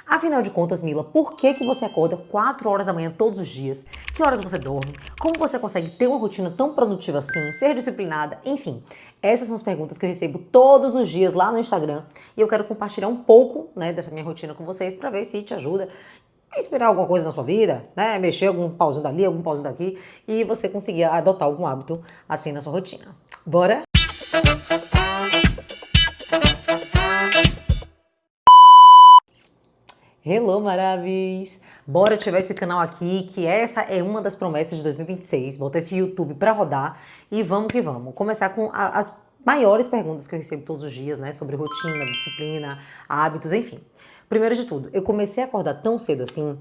Afinal de contas, Mila, por que que você acorda 4 horas da manhã todos os dias? Que horas você dorme? Como você consegue ter uma rotina tão produtiva assim, ser disciplinada? Enfim, essas são as perguntas que eu recebo todos os dias lá no Instagram e eu quero compartilhar um pouco, né, dessa minha rotina com vocês para ver se te ajuda a inspirar alguma coisa na sua vida, né, mexer algum pauzinho dali, algum pauzinho daqui e você conseguir adotar algum hábito assim na sua rotina. Bora? Hello, maravis! Bora ativar esse canal aqui, que essa é uma das promessas de 2026. Botar esse YouTube pra rodar e vamos que vamos. Começar com as maiores perguntas que eu recebo todos os dias, né? Sobre rotina, disciplina, hábitos, enfim. Primeiro de tudo, eu comecei a acordar tão cedo assim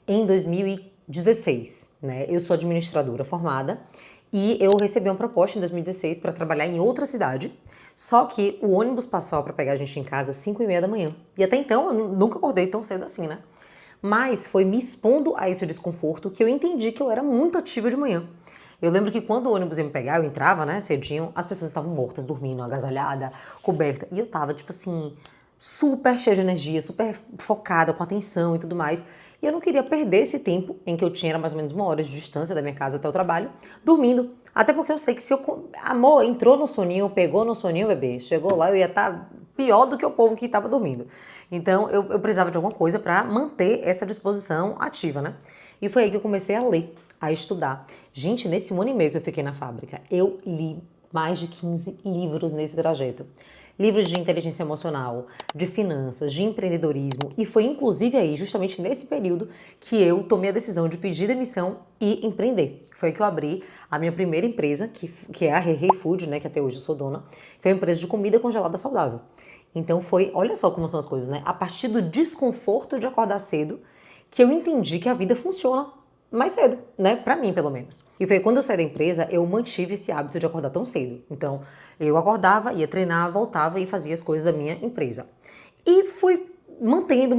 em 2016, né? Eu sou administradora formada e eu recebi uma proposta em 2016 para trabalhar em outra cidade. Só que o ônibus passava para pegar a gente em casa às 5h30 da manhã. E até então eu nunca acordei tão cedo assim, né? Mas foi me expondo a esse desconforto que eu entendi que eu era muito ativa de manhã. Eu lembro que quando o ônibus ia me pegar, eu entrava, né, cedinho, as pessoas estavam mortas, dormindo, agasalhada, coberta. E eu tava, tipo assim, super cheia de energia, super focada, com atenção e tudo mais. E eu não queria perder esse tempo, em que eu tinha era mais ou menos 1 hora de distância da minha casa até o trabalho, dormindo. Até porque eu sei que se eu... Amor, entrou no soninho, pegou no soninho, bebê, chegou lá, eu ia estar pior do que o povo que estava dormindo. Então, eu precisava de alguma coisa para manter essa disposição ativa, né? E foi aí que eu comecei a ler, a estudar. Gente, nesse 1 ano e meio que eu fiquei na fábrica, eu li mais de 15 livros nesse trajeto. Livros de inteligência emocional, de finanças, de empreendedorismo. E foi inclusive aí, justamente nesse período, que eu tomei a decisão de pedir demissão e empreender. Foi aí que eu abri a minha primeira empresa, que é a Rei Food, né, que até hoje eu sou dona, que é uma empresa de comida congelada saudável. Então foi, olha só como são as coisas, né? A partir do desconforto de acordar cedo, que eu entendi que a vida funciona mais cedo, né? Pra mim, pelo menos. E foi quando eu saí da empresa, eu mantive esse hábito de acordar tão cedo. Então, eu acordava, ia treinar, voltava e fazia as coisas da minha empresa. E fui mantendo,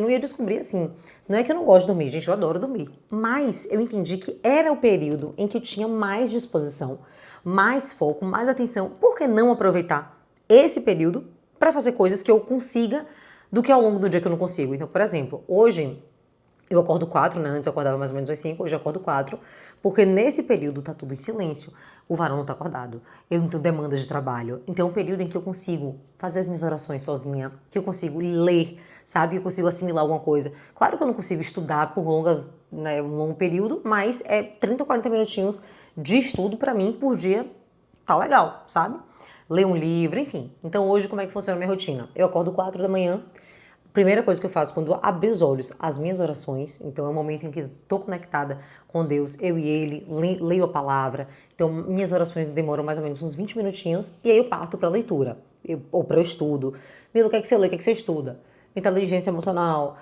e eu descobri assim, não é que eu não gosto de dormir, gente, eu adoro dormir. Mas eu entendi que era o período em que eu tinha mais disposição, mais foco, mais atenção. Por que não aproveitar esse período para fazer coisas que eu consiga do que ao longo do dia que eu não consigo? Então, por exemplo, hoje eu acordo 4, né? Antes eu acordava mais ou menos às 5, hoje eu acordo 4, porque nesse período tá tudo em silêncio. O varão não tá acordado, eu não tenho demandas de trabalho. Então é um período em que eu consigo fazer as minhas orações sozinha, que eu consigo ler, sabe? Eu consigo assimilar alguma coisa. Claro que eu não consigo estudar por né, um longo período, mas é 30, 40 minutinhos de estudo pra mim por dia, tá legal, sabe? Ler um livro, enfim. Então hoje como é que funciona a minha rotina? Eu acordo 4 da manhã, primeira coisa que eu faço quando eu abrir os olhos, as minhas orações. Então é um momento em que eu tô conectada com Deus, eu e Ele, leio a palavra. Então minhas orações demoram mais ou menos uns 20 minutinhos e aí eu parto pra leitura, ou para o estudo. Mila, o que é que você lê, o que é que você estuda? Inteligência emocional,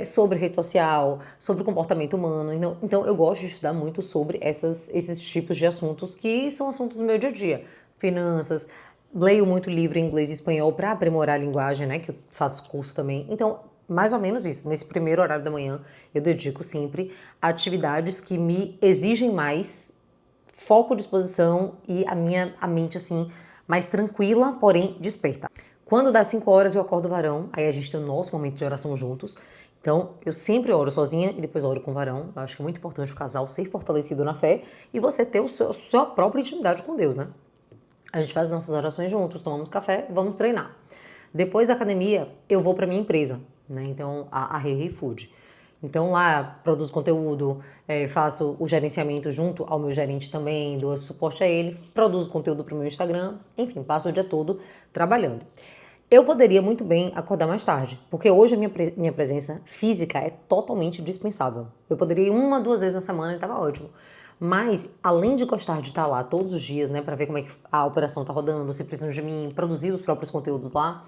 sobre rede social, sobre comportamento humano. Então eu gosto de estudar muito sobre esses tipos de assuntos que são assuntos do meu dia a dia. Finanças, leio muito livro em inglês e espanhol para aprimorar a linguagem, né? Que eu faço curso também. Então, mais ou menos isso. Nesse primeiro horário da manhã, eu dedico sempre a atividades que me exigem mais foco, disposição e a mente, assim, mais tranquila, porém desperta. Quando dá 5 horas, eu acordo o varão, aí a gente tem o nosso momento de oração juntos. Então, eu sempre oro sozinha e depois oro com o varão. Eu acho que é muito importante o casal ser fortalecido na fé e você ter sua própria intimidade com Deus, né? A gente faz nossas orações juntos, tomamos café, vamos treinar. Depois da academia, eu vou para minha empresa, né? Então, a Rei Food. Então, lá produzo conteúdo, faço o gerenciamento junto ao meu gerente também, dou suporte a ele, produzo conteúdo para o meu Instagram, enfim, passo o dia todo trabalhando. Eu poderia muito bem acordar mais tarde, porque hoje a minha presença física é totalmente dispensável. Eu poderia ir 1, 2 vezes na semana e estava ótimo. Mas, além de gostar de estar lá todos os dias, né, para ver como é que a operação tá rodando, se precisam de mim, produzir os próprios conteúdos lá,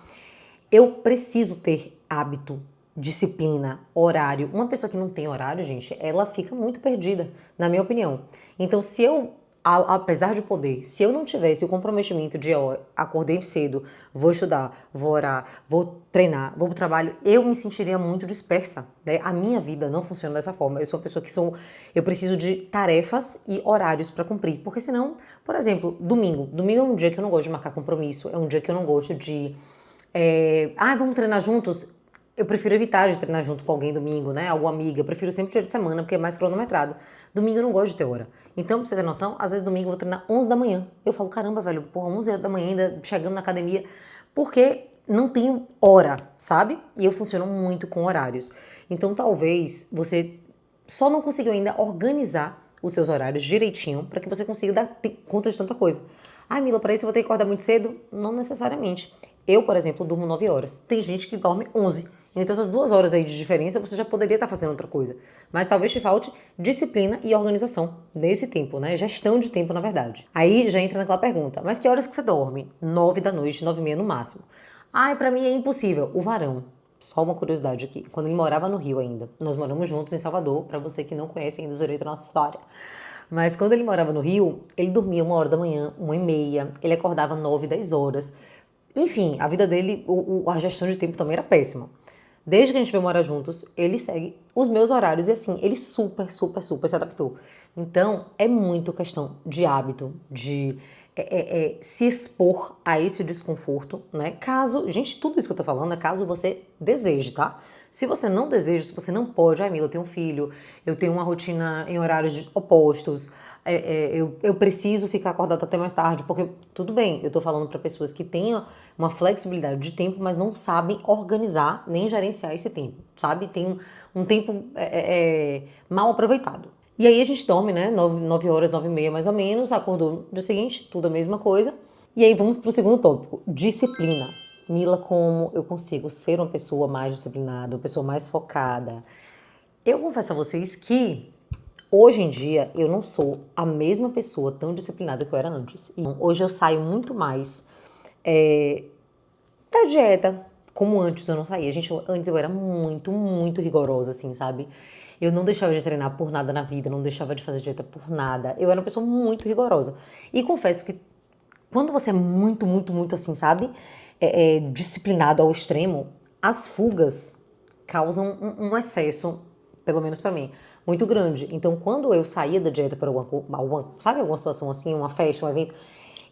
eu preciso ter hábito, disciplina, horário. Uma pessoa que não tem horário, gente, ela fica muito perdida, na minha opinião. Então, se eu apesar de poder, se eu não tivesse o comprometimento de, ó, acordei cedo, vou estudar, vou orar, vou treinar, vou pro trabalho, eu me sentiria muito dispersa, né? A minha vida não funciona dessa forma. Eu sou uma pessoa que eu preciso de tarefas e horários para cumprir, porque senão, por exemplo, domingo é um dia que eu não gosto de marcar compromisso, é um dia que eu não gosto de, vamos treinar juntos. eu prefiro evitar de treinar junto com alguém domingo, né? Alguma amiga. Eu prefiro sempre dia de semana, porque é mais cronometrado. Domingo eu não gosto de ter hora. Então, pra você ter noção, às vezes domingo eu vou treinar 11 da manhã. Eu falo, caramba, velho, porra, 11 da manhã ainda chegando na academia. Porque não tenho hora, sabe? E eu funciono muito com horários. Então, talvez você só não conseguiu ainda organizar os seus horários direitinho para que você consiga dar conta de tanta coisa. Ah, Mila, para isso eu vou ter que acordar muito cedo? Não necessariamente. Eu, por exemplo, durmo 9 horas. Tem gente que dorme 11. Então essas 2 horas aí de diferença você já poderia estar fazendo outra coisa. Mas talvez te falte disciplina e organização desse tempo, né? Gestão de tempo, na verdade. Aí já entra naquela pergunta, mas que horas que você dorme? 9 da noite, 9 e meia no máximo. Ai, pra mim é impossível. O varão, só uma curiosidade aqui, quando ele morava no Rio ainda, nós moramos juntos em Salvador, pra você que não conhece ainda os direitos da nossa história. Mas quando ele morava no Rio, ele dormia 1 hora da manhã, 1 e meia, ele acordava 9, 10 horas. Enfim, a vida dele, a gestão de tempo também era péssima. Desde que a gente veio morar juntos, ele segue os meus horários e assim, ele super, super, super se adaptou. Então, é muito questão de hábito, de se expor a esse desconforto, né? Caso, gente, tudo isso que eu tô falando é caso você deseje, tá? Se você não deseja, se você não pode, Mila, eu tenho um filho, eu tenho uma rotina em horários opostos, eu preciso ficar acordada até mais tarde, porque tudo bem, eu tô falando para pessoas que tenham uma flexibilidade de tempo, mas não sabem organizar nem gerenciar esse tempo, sabe? Tem um tempo mal aproveitado. E aí a gente dorme, né? 9 horas, 9 e meia mais ou menos, acordou no dia seguinte, tudo a mesma coisa. E aí vamos pro segundo tópico, disciplina. Mila, como eu consigo ser uma pessoa mais disciplinada, uma pessoa mais focada? Eu confesso a vocês que hoje em dia eu não sou a mesma pessoa tão disciplinada que eu era antes. E hoje eu saio muito mais da dieta, como antes eu não saía. Gente, antes eu era muito, muito rigorosa, assim, sabe? Eu não deixava de treinar por nada na vida, não deixava de fazer dieta por nada. Eu era uma pessoa muito rigorosa. E confesso que quando você é muito, muito, muito assim, sabe? Disciplinado ao extremo, as fugas causam um excesso, pelo menos pra mim, muito grande. Então, quando eu saía da dieta por alguma situação assim, uma festa, um evento,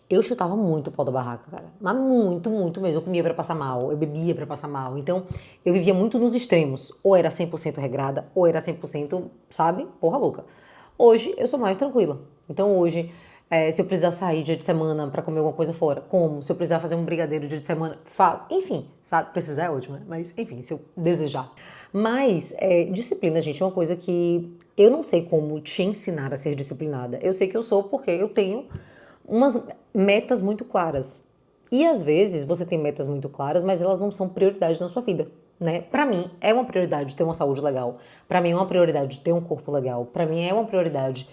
eu chutava muito o pau da barraca, cara. Mas muito, muito mesmo. Eu comia pra passar mal, eu bebia pra passar mal. Então, eu vivia muito nos extremos. Ou era 100% regrada, ou era 100%, sabe? Porra louca. Hoje, eu sou mais tranquila. Então, hoje, se eu precisar sair dia de semana pra comer alguma coisa fora, como. Se eu precisar fazer um brigadeiro dia de semana, enfim, sabe? Precisar é ótimo, né? Mas, enfim, se eu desejar. Mas, disciplina, gente, é uma coisa que eu não sei como te ensinar a ser disciplinada. Eu sei que eu sou porque eu tenho umas metas muito claras. E às vezes você tem metas muito claras, mas elas não são prioridade na sua vida, né? Pra mim é uma prioridade ter uma saúde legal. Pra mim é uma prioridade ter um corpo legal. Pra mim é uma prioridade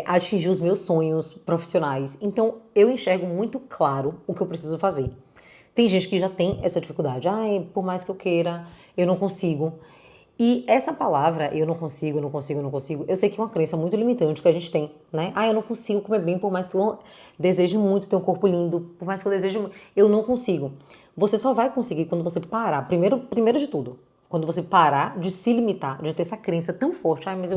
atingir os meus sonhos profissionais. Então eu enxergo muito claro o que eu preciso fazer. Tem gente que já tem essa dificuldade. Ai, por mais que eu queira, eu não consigo. E essa palavra, eu não consigo, não consigo, não consigo, eu sei que é uma crença muito limitante que a gente tem, né? Ah, eu não consigo comer bem, por mais que eu deseje muito ter um corpo lindo, por mais que eu deseje, eu não consigo. Você só vai conseguir quando você parar, primeiro de tudo, quando você parar de se limitar, de ter essa crença tão forte, ah, mas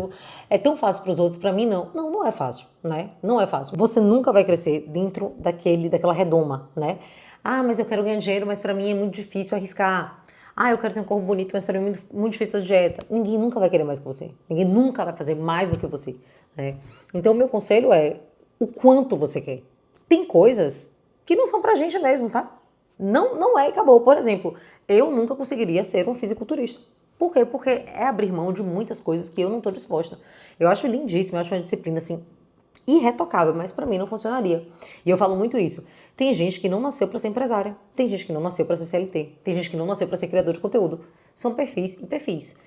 é tão fácil para os outros, para mim não. Não, não é fácil, né? Não é fácil. Você nunca vai crescer dentro daquela redoma, né? Ah, mas eu quero ganhar dinheiro, mas para mim é muito difícil arriscar. Ah, eu quero ter um corpo bonito, mas para mim é muito difícil a dieta. Ninguém nunca vai querer mais que você. Ninguém nunca vai fazer mais do que você, né? Então, o meu conselho é o quanto você quer. Tem coisas que não são pra gente mesmo, tá? Não, não é e acabou. Por exemplo, eu nunca conseguiria ser um fisiculturista. Por quê? Porque é abrir mão de muitas coisas que eu não tô disposta. Eu acho lindíssimo, eu acho uma disciplina, assim, irretocável, mas pra mim não funcionaria. E eu falo muito isso. Tem gente que não nasceu pra ser empresária, tem gente que não nasceu pra ser CLT, tem gente que não nasceu pra ser criador de conteúdo. São perfis e perfis.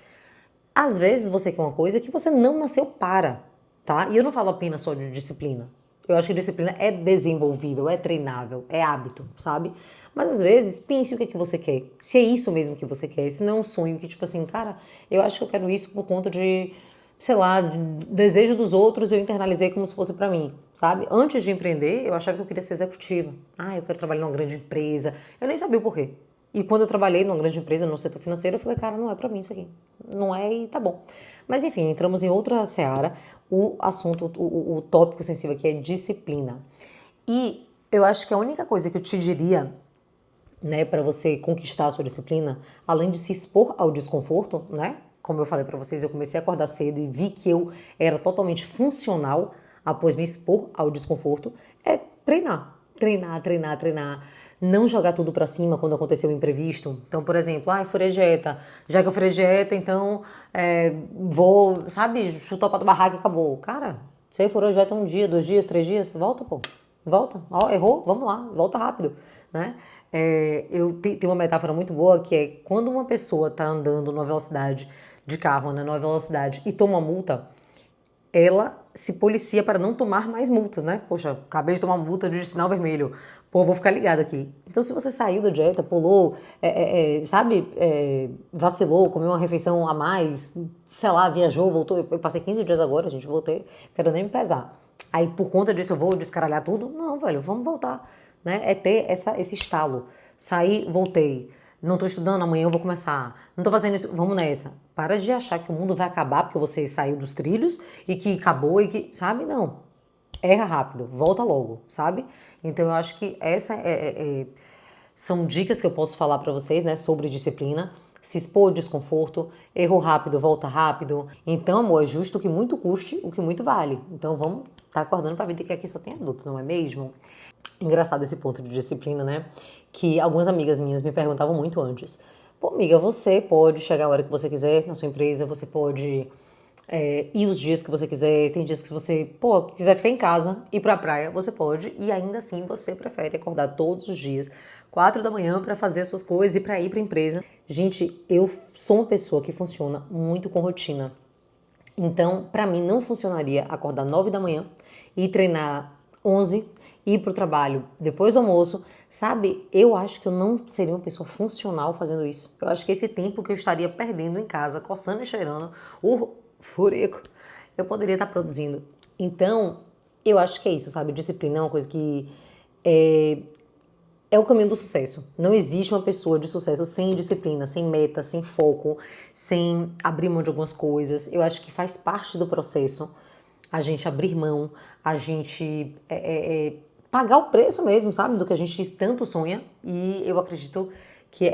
Às vezes você quer uma coisa que você não nasceu para, tá? E eu não falo apenas só de disciplina. Eu acho que disciplina é desenvolvível, é treinável, é hábito, sabe? Mas às vezes, pense o que é que você quer. Se é isso mesmo que você quer, se não é um sonho que, tipo assim, cara, eu acho que eu quero isso por conta de, sei lá, de desejo dos outros, eu internalizei como se fosse pra mim, sabe? Antes de empreender, eu achava que eu queria ser executiva. Ah, eu quero trabalhar numa grande empresa. Eu nem sabia o porquê. E quando eu trabalhei numa grande empresa, no setor financeiro, eu falei, cara, não é pra mim isso aqui. Não é e tá bom. Mas enfim, entramos em outra seara. O assunto, o tópico sensível aqui é disciplina. E eu acho que a única coisa que eu te diria né, para você conquistar a sua disciplina, além de se expor ao desconforto, né? Como eu falei para vocês, eu comecei a acordar cedo e vi que eu era totalmente funcional após me expor ao desconforto, é treinar, treinar, treinar, treinar. Não jogar tudo pra cima quando aconteceu um imprevisto. Então, por exemplo, furei dieta. Já que eu furei dieta, então vou, sabe, chutar o pau da barraca e acabou. Cara, você furou dieta um dia, 2 dias, 3 dias, volta, pô. Volta. Ó, errou, vamos lá, volta rápido, né? Eu tenho uma metáfora muito boa que é quando uma pessoa tá andando numa velocidade de carro, né, numa velocidade e toma multa, ela se policia para não tomar mais multas, né? Poxa, acabei de tomar multa de sinal vermelho. Pô, vou ficar ligado aqui. Então, se você saiu da dieta, pulou, sabe, vacilou, comeu uma refeição a mais, sei lá, viajou, voltou. Eu passei 15 dias agora, gente, voltei, quero nem me pesar. Aí, por conta disso, eu vou descaralhar tudo? Não, velho, vamos voltar, né? É ter esse estalo. Saí, voltei. Não tô estudando, amanhã eu vou começar. Não tô fazendo isso, vamos nessa. Para de achar que o mundo vai acabar porque você saiu dos trilhos e que acabou e que, sabe? Não. Erra rápido, volta logo, sabe? Então eu acho que são dicas que eu posso falar pra vocês, né, sobre disciplina. Se expor ao desconforto, erro rápido, volta rápido. Então, amor, é justo que muito custe o que muito vale. Então vamos tá acordando pra vida que aqui só tem adulto, não é mesmo? Engraçado esse ponto de disciplina, né? Que algumas amigas minhas me perguntavam muito antes. Pô, amiga, você pode chegar a hora que você quiser na sua empresa, você pode ir os dias que você quiser, tem dias que você, pô, quiser ficar em casa, ir pra praia, você pode, e ainda assim você prefere acordar todos os dias, 4 da manhã, pra fazer as suas coisas e pra ir pra empresa. Gente, eu sou uma pessoa que funciona muito com rotina. Então, pra mim não funcionaria acordar 9 da manhã e treinar 11, ir pro trabalho depois do almoço, sabe? Eu acho que eu não seria uma pessoa funcional fazendo isso. Eu acho que esse tempo que eu estaria perdendo em casa, coçando e cheirando o furico, eu poderia estar produzindo. Então, eu acho que é isso, sabe? Disciplina é uma coisa que é o caminho do sucesso. Não existe uma pessoa de sucesso sem disciplina, sem meta, sem foco, sem abrir mão de algumas coisas. Eu acho que faz parte do processo a gente abrir mão, a gente pagar o preço mesmo, sabe? Do que a gente tanto sonha. E eu acredito que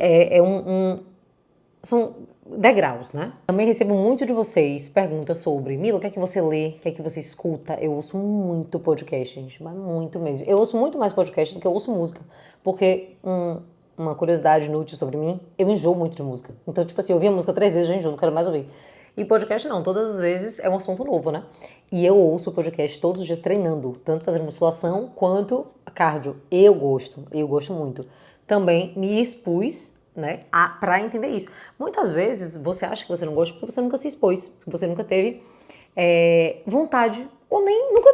são degraus, né? Também recebo muito de vocês perguntas sobre: Mila, o que é que você lê? O que é que você escuta? Eu ouço muito podcast, gente, mas muito mesmo. Eu ouço muito mais podcast do que eu ouço música, porque uma curiosidade inútil sobre mim, eu enjoo muito de música. Então, tipo assim, eu ouvi a música 3 vezes, já enjoo, não quero mais ouvir. E podcast não, todas as vezes é um assunto novo, né? E eu ouço o podcast todos os dias treinando, tanto fazendo musculação quanto cardio. Eu gosto muito. Também me expus, né, pra entender isso. Muitas vezes você acha que você não gosta porque você nunca se expôs, porque você nunca teve vontade, ou nem nunca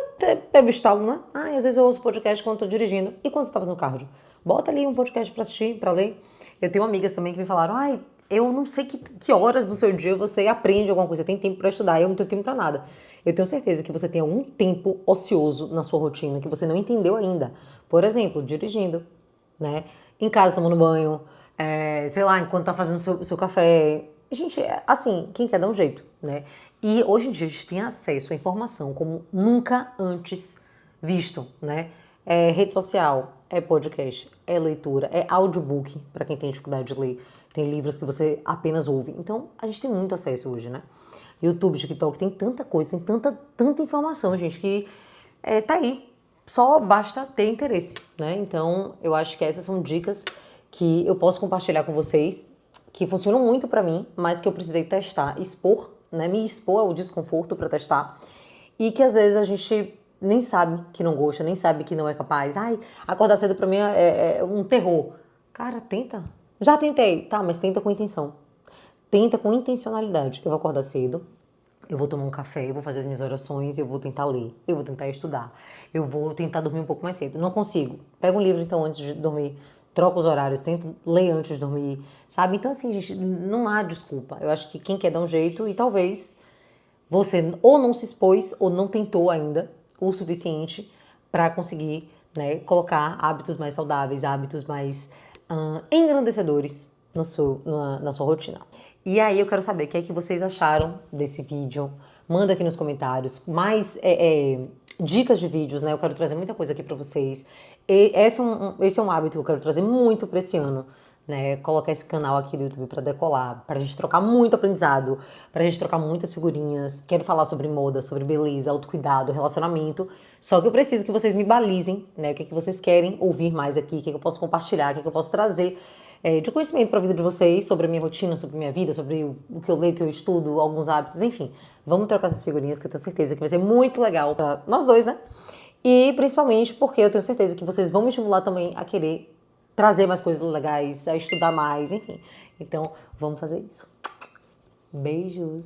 teve estalo, né? Às vezes eu ouço podcast quando tô dirigindo. E quando você tá fazendo cardio? Bota ali um podcast pra assistir, pra ler. Eu tenho amigas também que me falaram: eu não sei que horas do seu dia você aprende alguma coisa, tem tempo pra estudar, eu não tenho tempo pra nada. Eu tenho certeza que você tem algum tempo ocioso na sua rotina que você não entendeu ainda. Por exemplo, dirigindo, né? Em casa tomando banho, sei lá, enquanto tá fazendo seu café. Gente, assim, quem quer dá um jeito, né? E hoje em dia a gente tem acesso à informação como nunca antes visto, né? É rede social, é podcast, é leitura, é audiobook, para quem tem dificuldade de ler. Tem livros que você apenas ouve. Então, a gente tem muito acesso hoje, né? YouTube, TikTok, tem tanta coisa, tem tanta informação, gente, que tá aí. Só basta ter interesse, né? Então, eu acho que essas são dicas que eu posso compartilhar com vocês, que funcionam muito pra mim, mas que eu precisei testar, expor, né? Me expor ao desconforto pra testar. E que às vezes a gente nem sabe que não gosta, nem sabe que não é capaz. Acordar cedo pra mim é um terror. Cara, tenta. Já tentei. Tá, mas tenta com intenção. Tenta com intencionalidade. Eu vou acordar cedo, eu vou tomar um café, eu vou fazer as minhas orações, eu vou tentar ler, eu vou tentar estudar, eu vou tentar dormir um pouco mais cedo. Não consigo. Pega um livro então antes de dormir, troca os horários, tenta ler antes de dormir, sabe? Então assim, gente, não há desculpa. Eu acho que quem quer dar um jeito e talvez você ou não se expôs ou não tentou ainda o suficiente para conseguir, né, colocar hábitos mais saudáveis, hábitos mais engrandecedores na sua rotina. E aí eu quero saber o que é que vocês acharam desse vídeo. manda aqui nos comentários. Mais dicas de vídeos, né? Eu quero trazer muita coisa aqui pra vocês. Esse é um hábito que eu quero trazer muito pra esse ano, né? Colocar esse canal aqui do YouTube pra decolar, pra gente trocar muito aprendizado, pra gente trocar muitas figurinhas. Quero falar sobre moda, sobre beleza, autocuidado, relacionamento. Só que eu preciso que vocês me balizem, né? O que vocês querem ouvir mais aqui, o que eu posso compartilhar, o que eu posso trazer de conhecimento para a vida de vocês, sobre a minha rotina, sobre a minha vida, sobre o que eu leio, o que eu estudo, alguns hábitos, enfim. Vamos trocar essas figurinhas que eu tenho certeza que vai ser muito legal para nós dois, né? E principalmente porque eu tenho certeza que vocês vão me estimular também a querer trazer mais coisas legais, a estudar mais, enfim. Então, vamos fazer isso. Beijos!